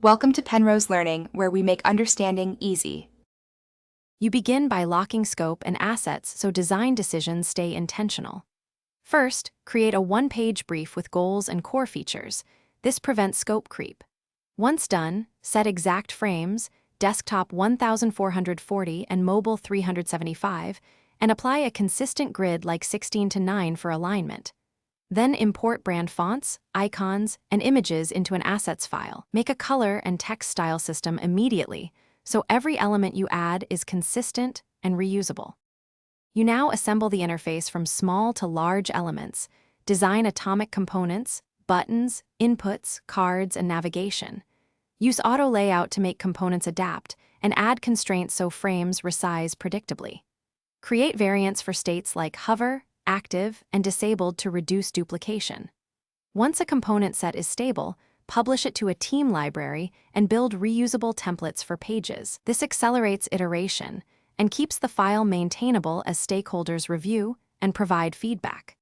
Welcome to Penrose Learning, where we make understanding easy. You begin by locking scope and assets so design decisions stay intentional. First, create a one-page brief with goals and core features. This prevents scope creep. Once done, set exact frames, desktop 1440 and mobile 375, and apply a consistent grid like 16:9 for alignment. Then import brand fonts, icons, and images into an assets file. Make a color and text style system immediately, so every element you add is consistent and reusable. You now assemble the interface from small to large elements, design atomic components, buttons, inputs, cards, and navigation. Use auto layout to make components adapt, and add constraints so frames resize predictably. Create variants for states like hover, active, and disabled to reduce duplication. Once a component set is stable, publish it to a team library and build reusable templates for pages. This accelerates iteration and keeps the file maintainable as stakeholders review and provide feedback.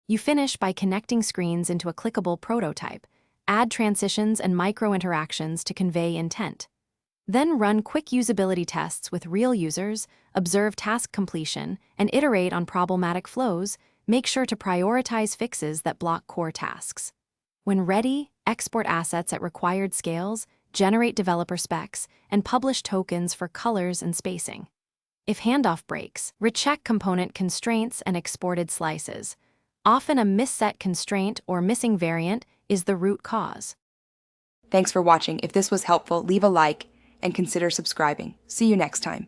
You finish by connecting screens into a clickable prototype, add transitions and micro-interactions to convey intent. Then run quick usability tests with real users, observe task completion, and iterate on problematic flows. Make sure to prioritize fixes that block core tasks. When ready, export assets at required scales, generate developer specs, and publish tokens for colors and spacing. If handoff breaks, recheck component constraints and exported slices. Often a misset constraint or missing variant is the root cause. Thanks for watching. If this was helpful, leave a like and consider subscribing. See you next time.